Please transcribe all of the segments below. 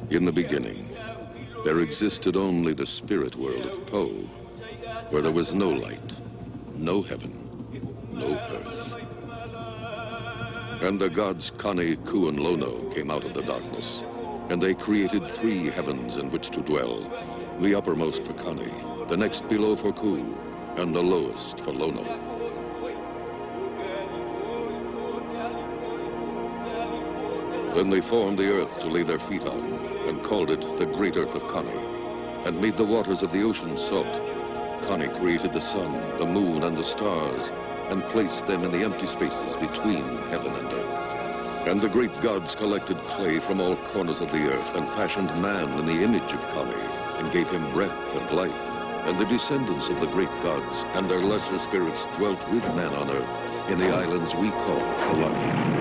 In the beginning, there existed only the spirit world of Po, where there was no light, no heaven, no earth. And the gods Kani, Ku, and Lono came out of the darkness, and they created 3 heavens in which to dwell, the uppermost for Kani, the next below for Ku, and the lowest for Lono. Then they formed the earth to lay their feet on, and called it the Great Earth of Kani, and made the waters of the ocean salt. Kani created the sun, the moon, and the stars, and placed them in the empty spaces between heaven and earth. And the great gods collected clay from all corners of the earth, and fashioned man in the image of Kani, and gave him breath and life. And the descendants of the great gods and their lesser spirits dwelt with men on earth in the islands we call Hawaii.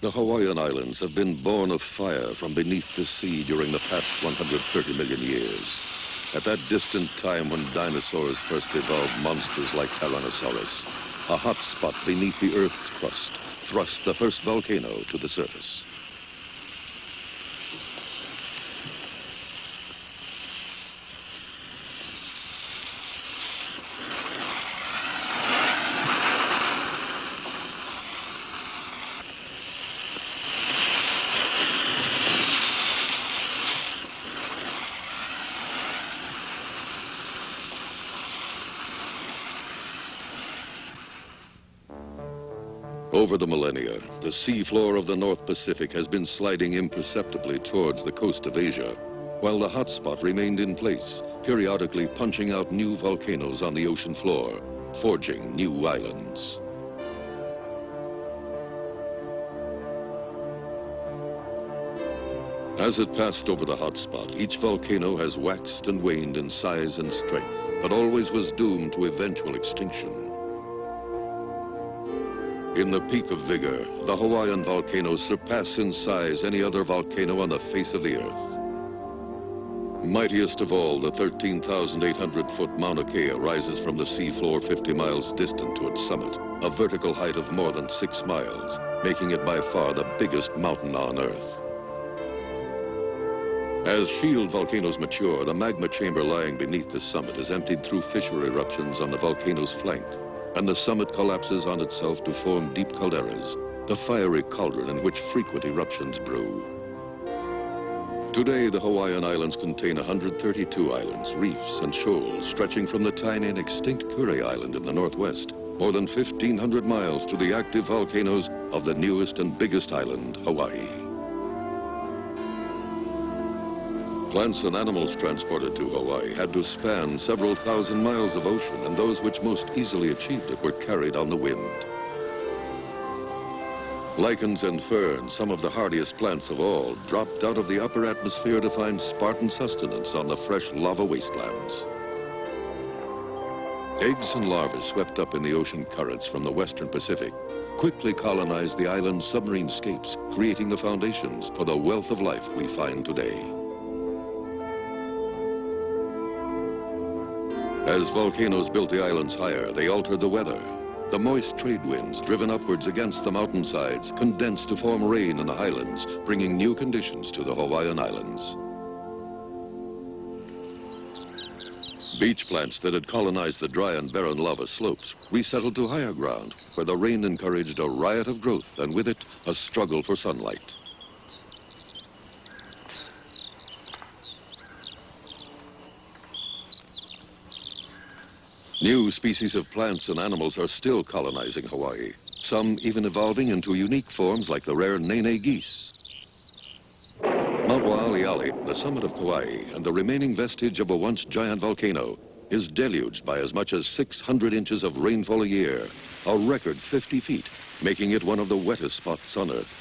The Hawaiian Islands have been born of fire from beneath the sea during the past 130 million years. At that distant time when dinosaurs first evolved monsters like Tyrannosaurus, a hot spot beneath the Earth's crust thrust the first volcano to the surface. Over the millennia, the seafloor of the North Pacific has been sliding imperceptibly towards the coast of Asia, while the hotspot remained in place, periodically punching out new volcanoes on the ocean floor, forging new islands. As it passed over the hotspot, each volcano has waxed and waned in size and strength, but always was doomed to eventual extinction. In the peak of vigor, the Hawaiian volcanoes surpass in size any other volcano on the face of the earth. Mightiest of all, the 13,800-foot Mauna Kea rises from the seafloor 50 miles distant to its summit, a vertical height of more than 6 miles, making it by far the biggest mountain on Earth. As shield volcanoes mature, the magma chamber lying beneath the summit is emptied through fissure eruptions on the volcano's flank, and the summit collapses on itself to form deep calderas, the fiery cauldron in which frequent eruptions brew. Today, the Hawaiian Islands contain 132 islands, reefs, and shoals stretching from the tiny and extinct Kure Island in the northwest, more than 1,500 miles to the active volcanoes of the newest and biggest island, Hawaii. Plants and animals transported to Hawaii had to span several thousand miles of ocean, and those which most easily achieved it were carried on the wind. Lichens and ferns, some of the hardiest plants of all, dropped out of the upper atmosphere to find Spartan sustenance on the fresh lava wastelands. Eggs and larvae swept up in the ocean currents from the western Pacific quickly colonized the island's submarine scapes, creating the foundations for the wealth of life we find today. As volcanoes built the islands higher, they altered the weather. The moist trade winds, driven upwards against the mountainsides, condensed to form rain in the highlands, bringing new conditions to the Hawaiian Islands. Beach plants that had colonized the dry and barren lava slopes resettled to higher ground, where the rain encouraged a riot of growth, and with it, a struggle for sunlight. New species of plants and animals are still colonizing Hawaii, some even evolving into unique forms like the rare Nene geese. Mount Wa'aliali, the summit of Kauai and the remaining vestige of a once giant volcano, is deluged by as much as 600 inches of rainfall a year, a record 50 feet, making it one of the wettest spots on Earth.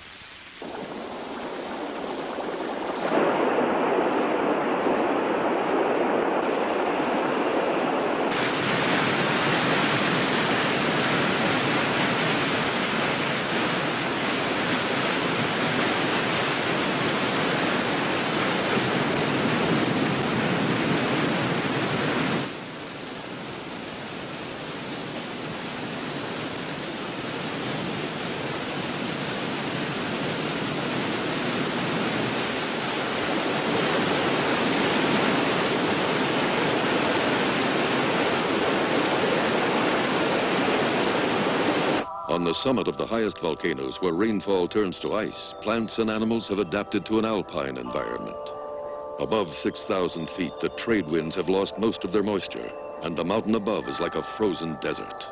On the summit of the highest volcanoes, where rainfall turns to ice, plants and animals have adapted to an alpine environment. Above 6,000 feet, the trade winds have lost most of their moisture, and the mountain above is like a frozen desert.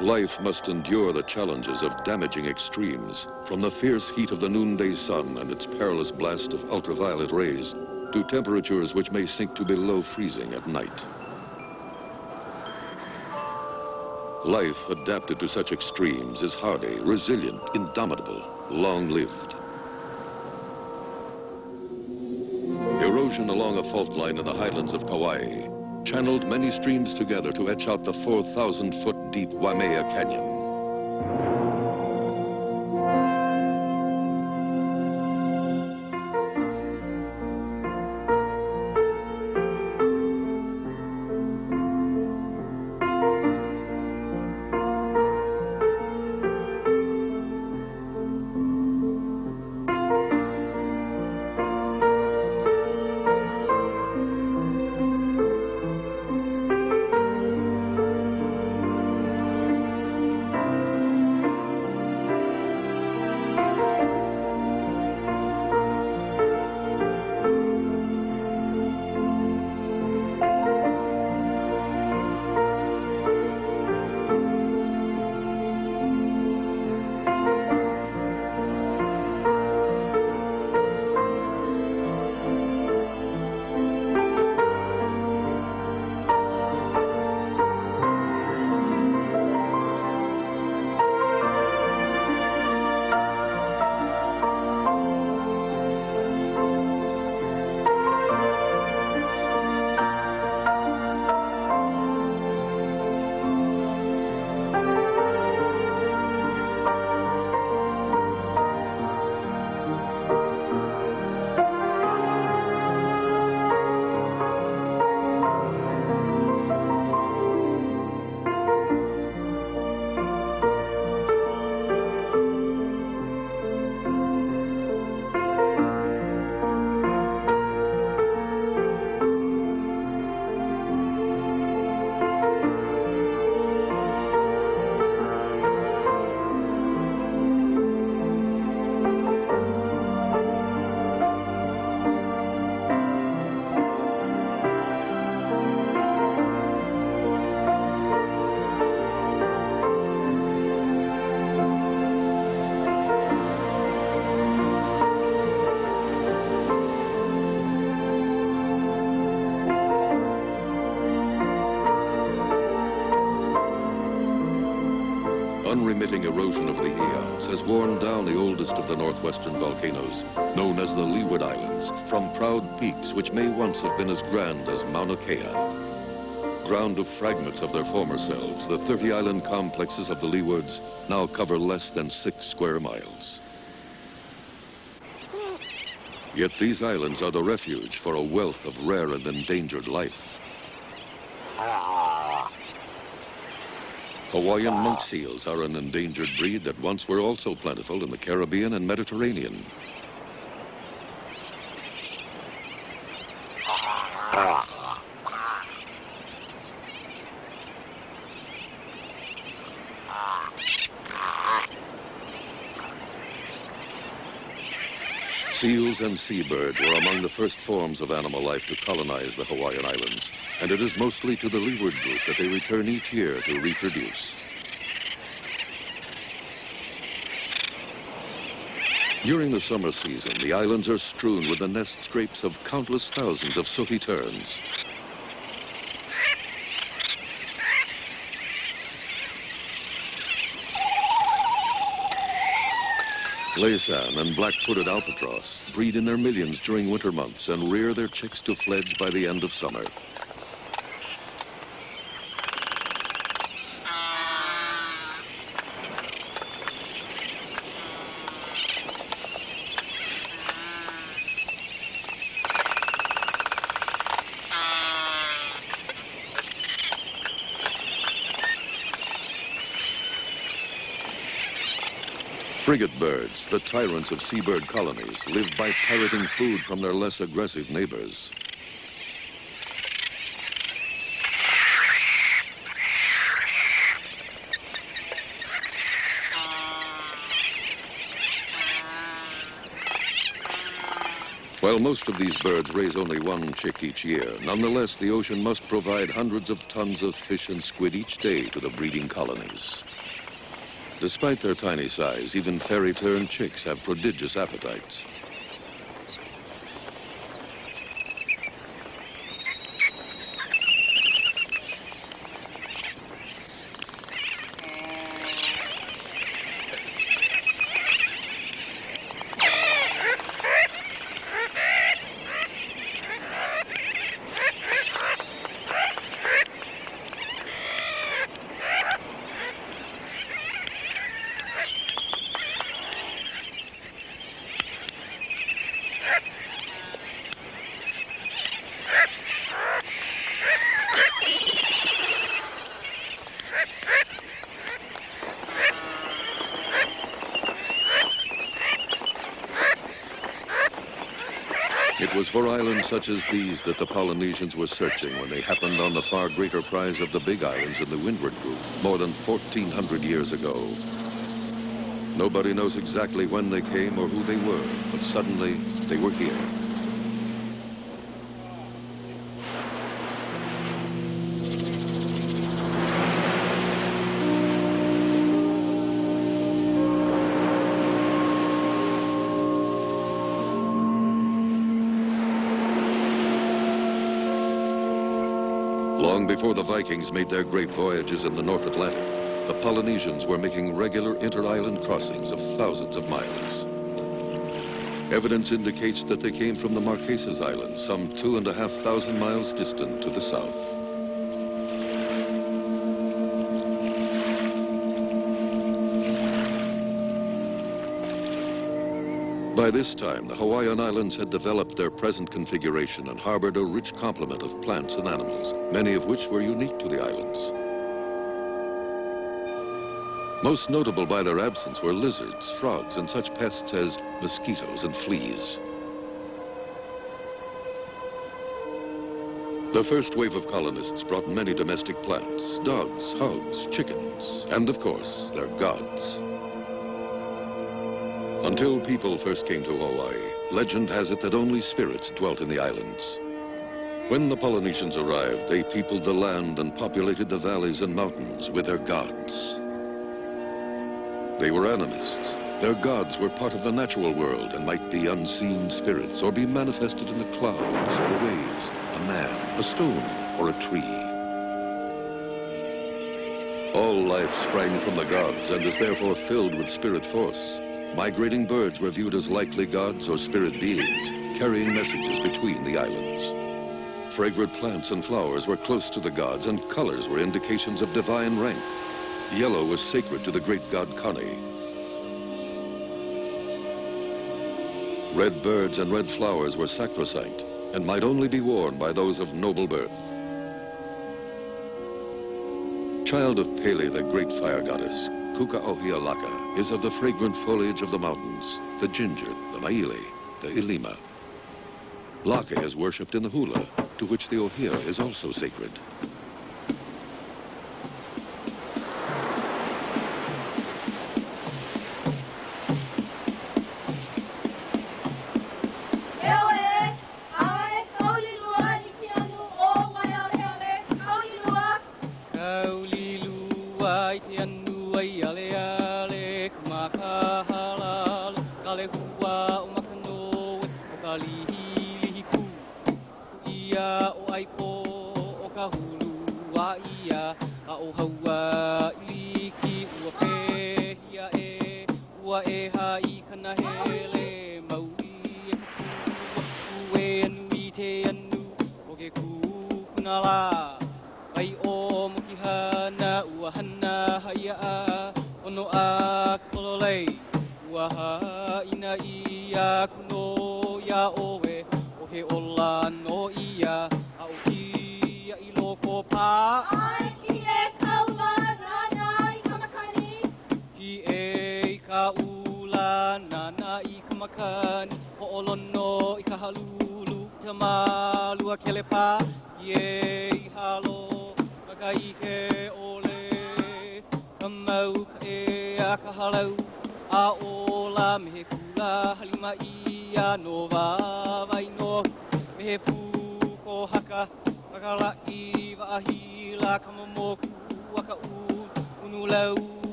Life must endure the challenges of damaging extremes, from the fierce heat of the noonday sun and its perilous blast of ultraviolet rays, to temperatures which may sink to below freezing at night. Life adapted to such extremes is hardy, resilient, indomitable, long-lived. Erosion along a fault line in the highlands of Kauai channeled many streams together to etch out the 4,000-foot deep Waimea Canyon. unremitting erosion of the eons has worn down the oldest of the northwestern volcanoes, known as the Leeward Islands, from proud peaks which may once have been as grand as Mauna Kea. Ground of fragments of their former selves, the 30-island complexes of the Leewards now cover less than 6 square miles. Yet these islands are the refuge for a wealth of rare and endangered life. Hawaiian monk seals are an endangered breed that once were also plentiful in the Caribbean and Mediterranean. Seals and seabirds were among the first forms of animal life to colonize the Hawaiian Islands, and it is mostly to the Leeward group that they return each year to reproduce. During the summer season, the islands are strewn with the nest scrapes of countless thousands of sooty terns. Laysan and black-footed albatross breed in their millions during winter months and rear their chicks to fledge by the end of summer. Frigate birds, the tyrants of seabird colonies, live by pirating food from their less aggressive neighbors. While most of these birds raise only one chick each year, nonetheless, the ocean must provide hundreds of tons of fish and squid each day to the breeding colonies. Despite their tiny size, even fairy tern chicks have prodigious appetites. It was for islands such as these that the Polynesians were searching when they happened on the far greater prize of the Big Islands in the Windward Group more than 1,400 years ago. Nobody knows exactly when they came or who they were, but suddenly they were here. Long before the Vikings made their great voyages in the North Atlantic, the Polynesians were making regular inter-island crossings of thousands of miles. Evidence indicates that they came from the Marquesas Islands, some 2,500 miles distant to the south. By this time, the Hawaiian Islands had developed their present configuration and harbored a rich complement of plants and animals, many of which were unique to the islands. Most notable by their absence were lizards, frogs, and such pests as mosquitoes and fleas. The first wave of colonists brought many domestic plants, dogs, hogs, chickens, and of course, their gods. Until people first came to Hawaii, legend has it that only spirits dwelt in the islands. When the Polynesians arrived, they peopled the land and populated the valleys and mountains with their gods. They were animists. Their gods were part of the natural world and might be unseen spirits or be manifested in the clouds or the waves, a man, a stone, or a tree. All life sprang from the gods and is therefore filled with spirit force. Migrating birds were viewed as likely gods or spirit beings, carrying messages between the islands. Fragrant plants and flowers were close to the gods, and colors were indications of divine rank. Yellow was sacred to the great god Kani. Red birds and red flowers were sacrosanct and might only be worn by those of noble birth. Child of Pele, the great fire goddess, Kuka'ohialaka is of the fragrant foliage of the mountains, the ginger, the maile, the ilima. Laka is worshipped in the hula, to which the ohia is also sacred.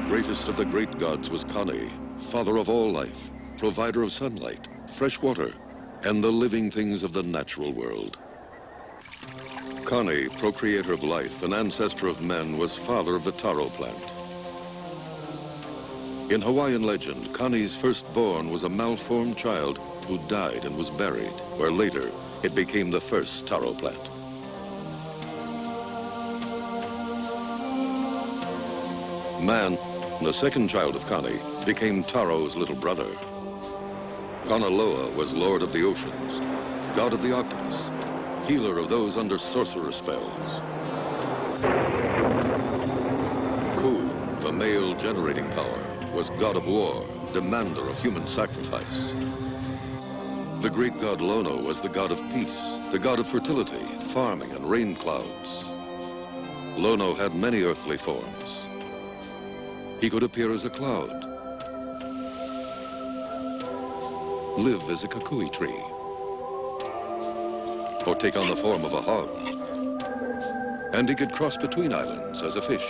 Greatest of the great gods was Kani, father of all life, provider of sunlight, fresh water, and the living things of the natural world. Kani, procreator of life and ancestor of men, was father of the taro plant. In Hawaiian legend, Kani's firstborn was a malformed child who died and was buried, where later it became the first taro plant. Man, the second child of Kani, became Taro's little brother. Kanaloa was lord of the oceans, god of the octopus, healer of those under sorcerer spells. Ku, the male generating power, was god of war, demander of human sacrifice. The great god Lono was the god of peace, the god of fertility, farming, and rain clouds. Lono had many earthly forms. He could appear as a cloud, live as a kukui tree, or take on the form of a hog. And he could cross between islands as a fish.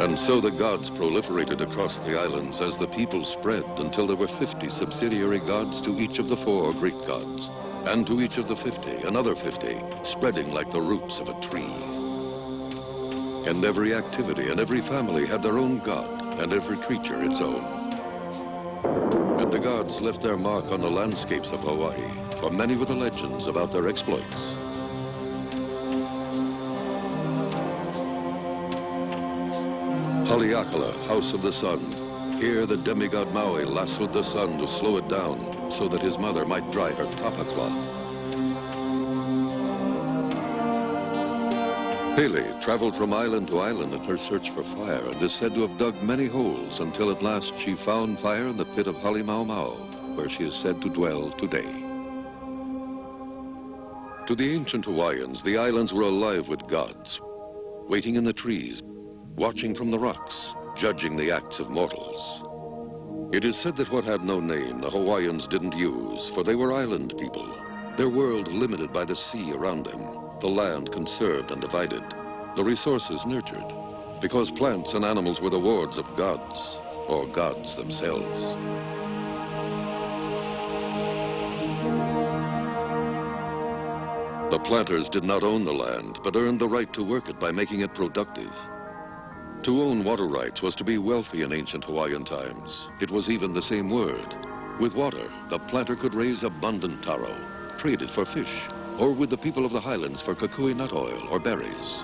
And so the gods proliferated across the islands as the people spread until there were 50 subsidiary gods to each of the 4 great gods, and to each of the 50, another 50, spreading like the roots of a tree. And every activity and every family had their own god, and every creature its own. And the gods left their mark on the landscapes of Hawaii, for many were the legends about their exploits. Haleakala, house of the sun. Here the demigod Maui lassoed the sun to slow it down so that his mother might dry her tapa cloth. Pele traveled from island to island in her search for fire and is said to have dug many holes until at last she found fire in the pit of Halemaumau, where she is said to dwell today. To the ancient Hawaiians, the islands were alive with gods, waiting in the trees, watching from the rocks, judging the acts of mortals. It is said that what had no name the Hawaiians didn't use, for they were island people, their world limited by the sea around them, the land conserved and divided, the resources nurtured, because plants and animals were the wards of gods, or gods themselves. The planters did not own the land, but earned the right to work it by making it productive. To own water rights was to be wealthy in ancient Hawaiian times. It was even the same word. With water, the planter could raise abundant taro, trade it for fish, or with the people of the highlands for kukui nut oil or berries.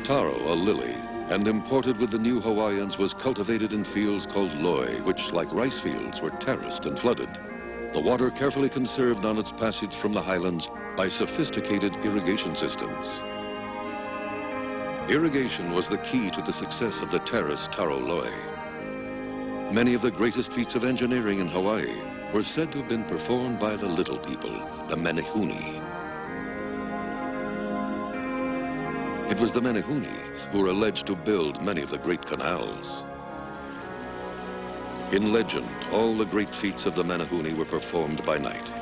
Taro, a lily, and imported with the new Hawaiians, was cultivated in fields called loi, which, like rice fields, were terraced and flooded. The water carefully conserved on its passage from the highlands by sophisticated irrigation systems. Irrigation was the key to the success of the terraced taro loi. Many of the greatest feats of engineering in Hawaii were said to have been performed by the little people, the Menehune. It was the Menehune who were alleged to build many of the great canals. In legend, all the great feats of the Menehune were performed by night.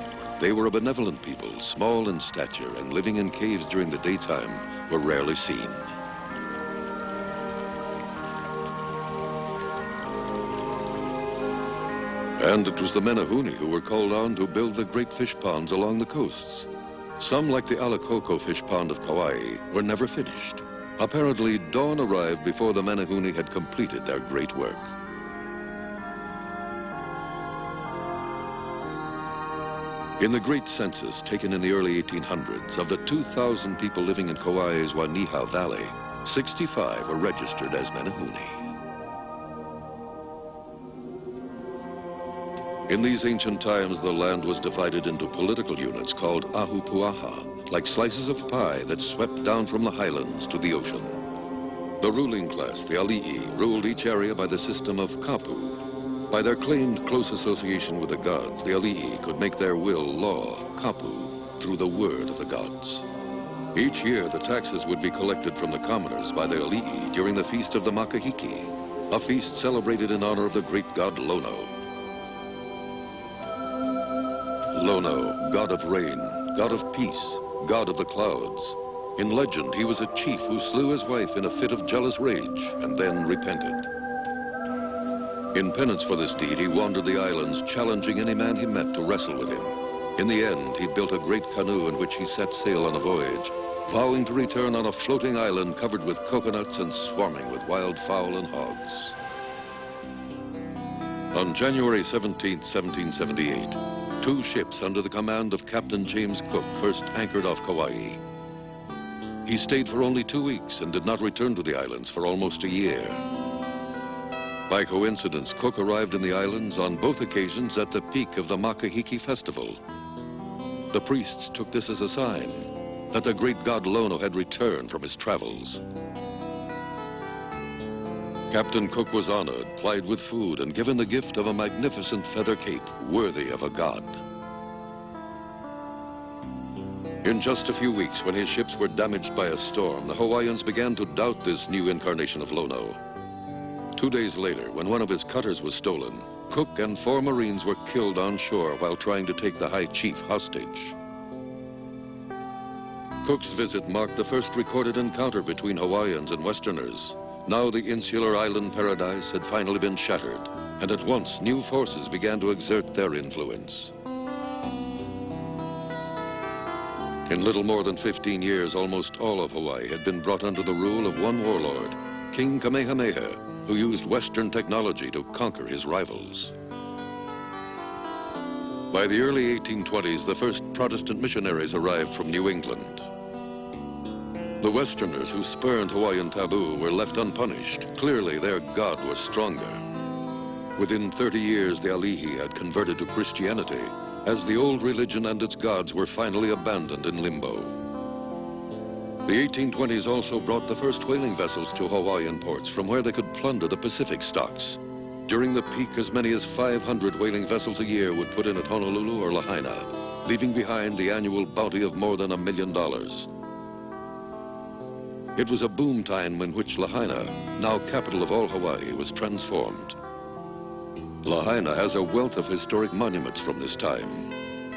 They were a benevolent people, small in stature and living in caves during the daytime, were rarely seen. And it was the Menehune who were called on to build the great fish ponds along the coasts. Some, like the Alakoko fish pond of Kauai, were never finished. Apparently, dawn arrived before the Menehune had completed their great work. In the great census taken in the early 1800s, of the 2,000 people living in Kauai's Wainiha Valley, 65 were registered as Menehune. In these ancient times, the land was divided into political units called ahupuaha, like slices of pie that swept down from the highlands to the ocean. The ruling class, the ali'i, ruled each area by the system of kapu. By their claimed close association with the gods, the ali'i could make their will law, kapu, through the word of the gods. Each year, the taxes would be collected from the commoners by the ali'i during the feast of the Makahiki, a feast celebrated in honor of the great god Lono. Lono, god of rain, god of peace, god of the clouds. In legend, he was a chief who slew his wife in a fit of jealous rage and then repented. In penance for this deed, he wandered the islands, challenging any man he met to wrestle with him. In the end, he built a great canoe in which he set sail on a voyage, vowing to return on a floating island covered with coconuts and swarming with wild fowl and hogs. On January 17, 1778, 2 ships under the command of Captain James Cook first anchored off Kauai. He stayed for only 2 weeks and did not return to the islands for almost a year. By coincidence, Cook arrived in the islands on both occasions at the peak of the Makahiki festival. The priests took this as a sign that the great god Lono had returned from his travels. Captain Cook was honored, plied with food, and given the gift of a magnificent feather cape worthy of a god. In just a few weeks, when his ships were damaged by a storm, the Hawaiians began to doubt this new incarnation of Lono. 2 days later, when one of his cutters was stolen, Cook and 4 Marines were killed on shore while trying to take the High Chief hostage. Cook's visit marked the first recorded encounter between Hawaiians and Westerners. Now the insular island paradise had finally been shattered, and at once new forces began to exert their influence. In little more than 15 years, almost all of Hawaii had been brought under the rule of one warlord, King Kamehameha, who used Western technology to conquer his rivals. By the early 1820s, the first Protestant missionaries arrived from New England. The Westerners who spurned Hawaiian taboo were left unpunished. Clearly, their god was stronger. Within 30 years, the ali'i had converted to Christianity, as the old religion and its gods were finally abandoned in limbo. The 1820s also brought the first whaling vessels to Hawaiian ports from where they could plunder the Pacific stocks. During the peak, as many as 500 whaling vessels a year would put in at Honolulu or Lahaina, leaving behind the annual bounty of more than $1 million. It was a boom time in which Lahaina, now capital of all Hawaii, was transformed. Lahaina has a wealth of historic monuments from this time.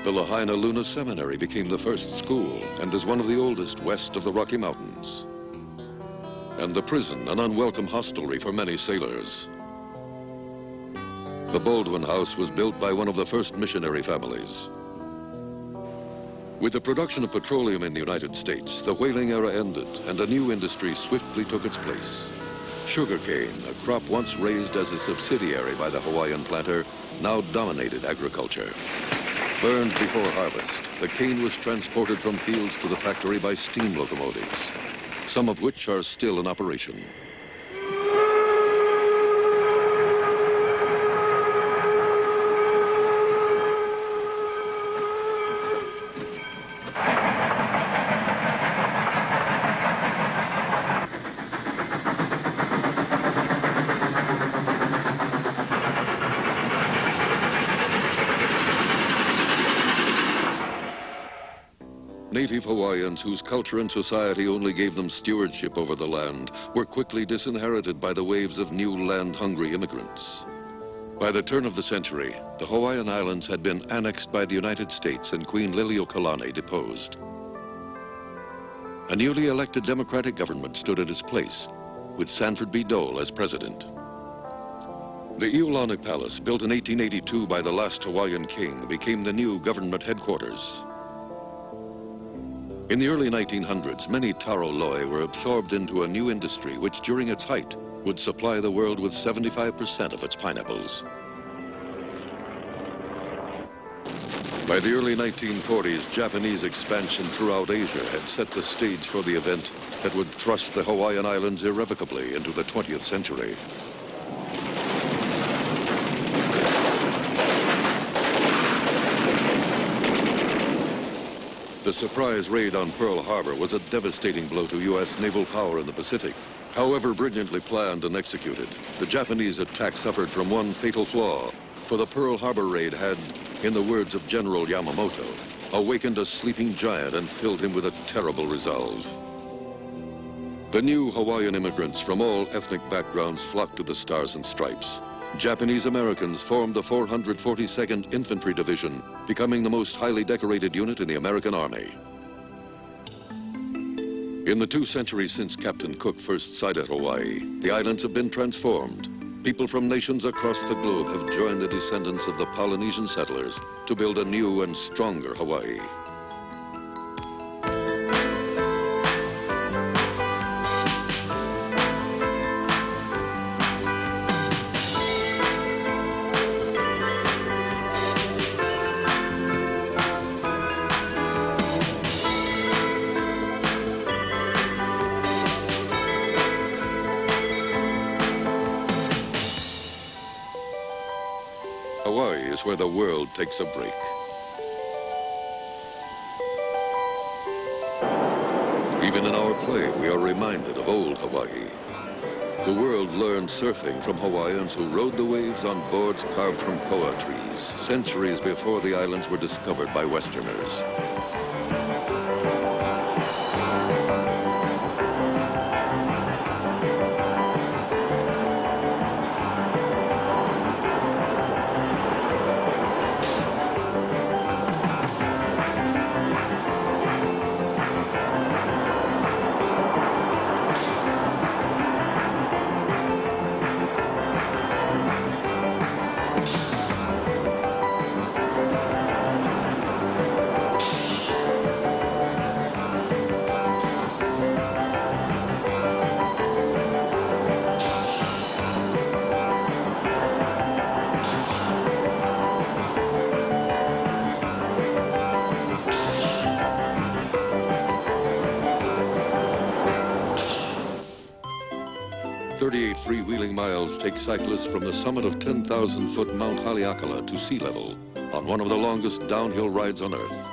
The Lahaina Luna Seminary became the first school and is one of the oldest west of the Rocky Mountains. And the prison, an unwelcome hostelry for many sailors. The Baldwin House was built by one of the first missionary families. With the production of petroleum in the United States, the whaling era ended and a new industry swiftly took its place. Sugarcane, a crop once raised as a subsidiary by the Hawaiian planter, now dominated agriculture. Burned before harvest, the cane was transported from fields to the factory by steam locomotives, some of which are still in operation. Native Hawaiians, whose culture and society only gave them stewardship over the land, were quickly disinherited by the waves of new land-hungry immigrants. By the turn of the century, the Hawaiian Islands had been annexed by the United States and Queen Liliuokalani deposed. A newly elected democratic government stood in its place, with Sanford B. Dole as president. The Iolani Palace, built in 1882 by the last Hawaiian king, became the new government headquarters. In the early 1900s, many taro loi were absorbed into a new industry which, during its height, would supply the world with 75% of its pineapples. By the early 1940s, Japanese expansion throughout Asia had set the stage for the event that would thrust the Hawaiian Islands irrevocably into the 20th century. The surprise raid on Pearl Harbor was a devastating blow to U.S. naval power in the Pacific. However brilliantly planned and executed, the Japanese attack suffered from one fatal flaw, for the Pearl Harbor raid had, in the words of General Yamamoto, awakened a sleeping giant and filled him with a terrible resolve. The new Hawaiian immigrants from all ethnic backgrounds flocked to the Stars and Stripes. Japanese Americans formed the 442nd Infantry Division, becoming the most highly decorated unit in the American Army. In the 2 centuries since Captain Cook first sighted Hawaii, the islands have been transformed. People from nations across the globe have joined the descendants of the Polynesian settlers to build a new and stronger Hawaii. Hawaii is where the world takes a break. Even in our play, we are reminded of old Hawaii. The world learned surfing from Hawaiians who rode the waves on boards carved from koa trees, centuries before the islands were discovered by Westerners. Freewheeling miles take cyclists from the summit of 10,000-foot Mount Haleakala to sea level on one of the longest downhill rides on Earth.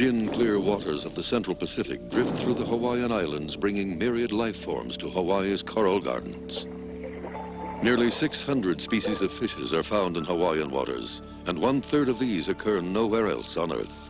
Gin-clear waters of the Central Pacific drift through the Hawaiian Islands, bringing myriad life forms to Hawaii's coral gardens. Nearly 600 species of fishes are found in Hawaiian waters, and 1/3 of these occur nowhere else on Earth.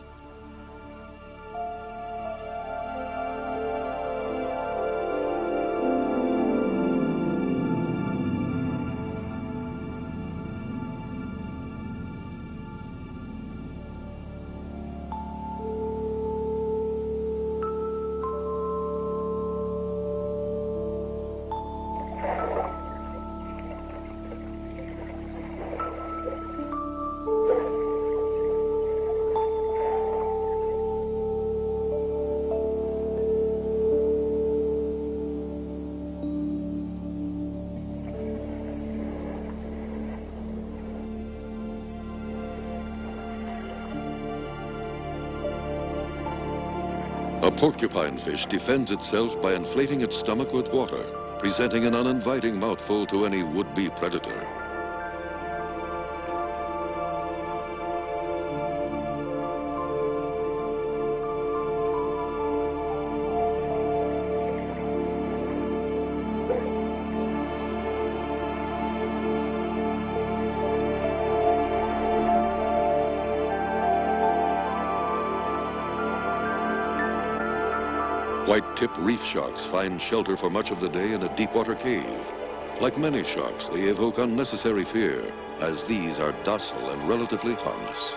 A porcupine fish defends itself by inflating its stomach with water, presenting an uninviting mouthful to any would-be predator. White-tip reef sharks find shelter for much of the day in a deep-water cave. Like many sharks, they evoke unnecessary fear, as these are docile and relatively harmless.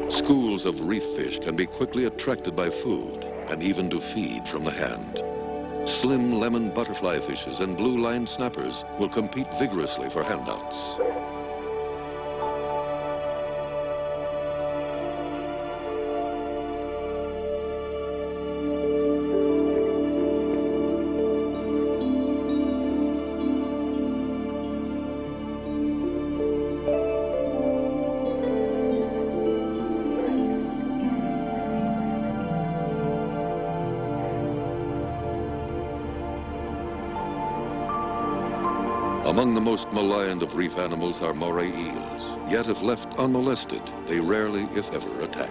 Schools of reef fish can be quickly attracted by food, and even to feed from the hand. Slim lemon butterfly fishes and blue-line snappers will compete vigorously for handouts. Among the most maligned of reef animals are moray eels, yet if left unmolested, they rarely, if ever, attack.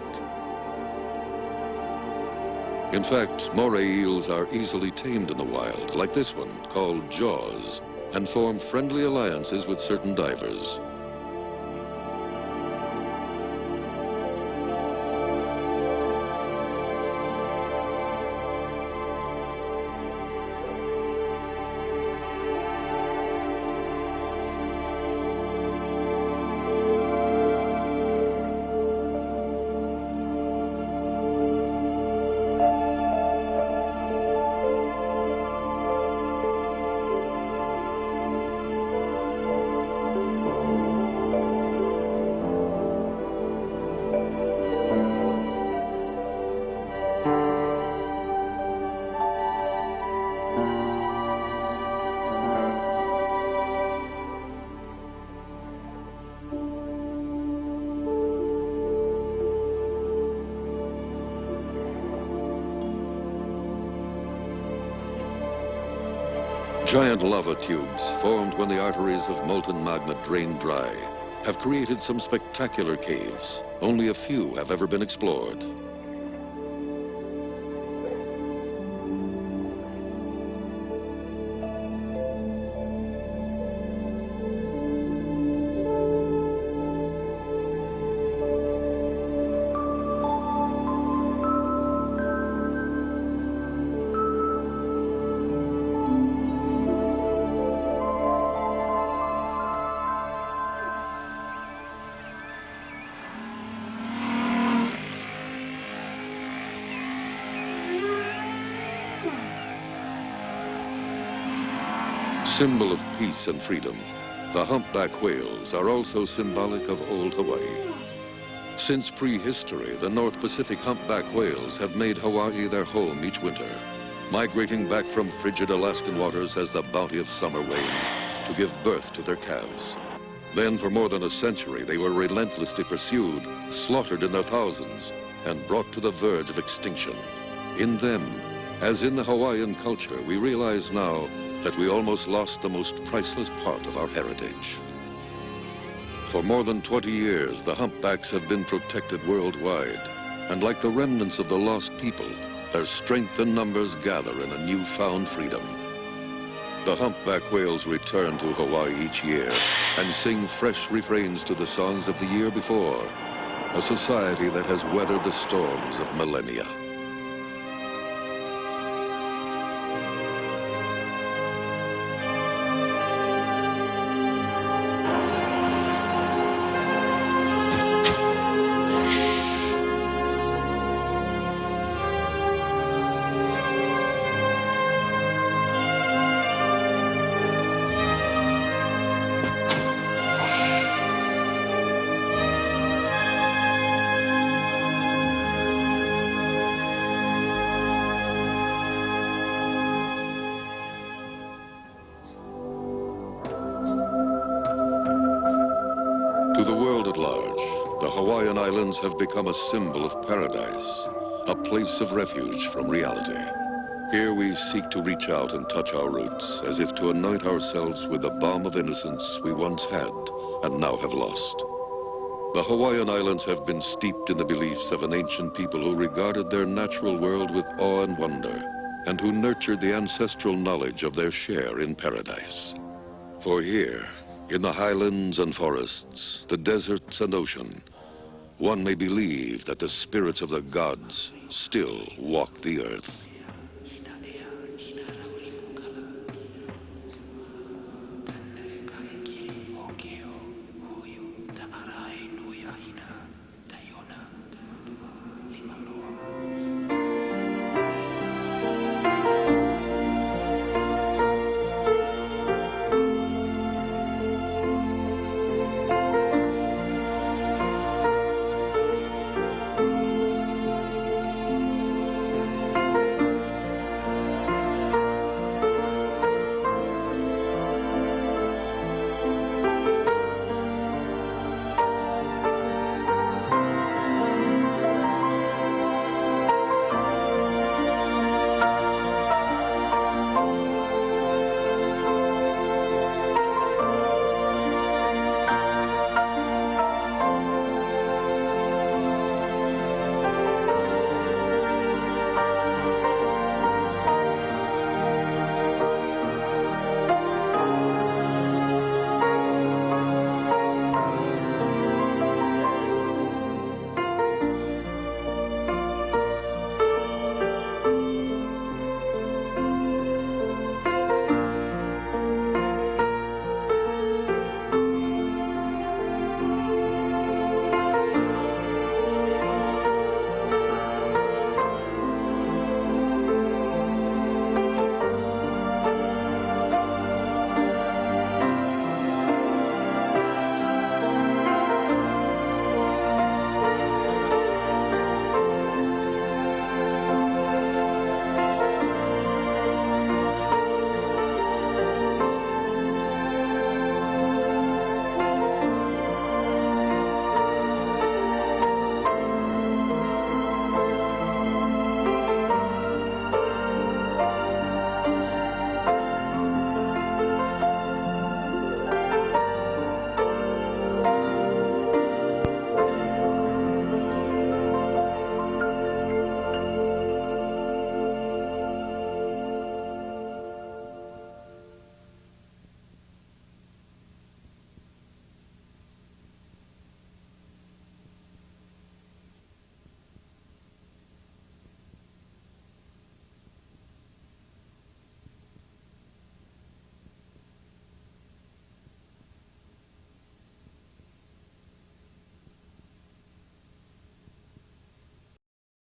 In fact, moray eels are easily tamed in the wild, like this one, called Jaws, and form friendly alliances with certain divers. Giant lava tubes, formed when the arteries of molten magma drained dry, have created some spectacular caves. Only a few have ever been explored. Symbol of peace and freedom, the humpback whales are also symbolic of old Hawaii. Since prehistory, the North Pacific humpback whales have made Hawaii their home each winter, migrating back from frigid Alaskan waters as the bounty of summer waned to give birth to their calves. Then for more than a century, they were relentlessly pursued, slaughtered in their thousands, and brought to the verge of extinction. In them, as in the Hawaiian culture, we realize now that we almost lost the most priceless part of our heritage. For more than 20 years, the humpbacks have been protected worldwide, and like the remnants of the lost people, their strength and numbers gather in a newfound freedom. The humpback whales return to Hawaii each year and sing fresh refrains to the songs of the year before, a society that has weathered the storms of millennia. To the world at large, the Hawaiian Islands have become a symbol of paradise, a place of refuge from reality. Here we seek to reach out and touch our roots, as if to anoint ourselves with the balm of innocence we once had and now have lost. The Hawaiian Islands have been steeped in the beliefs of an ancient people who regarded their natural world with awe and wonder, and who nurtured the ancestral knowledge of their share in paradise. For here, in the highlands and forests, the deserts and ocean, one may believe that the spirits of the gods still walk the earth.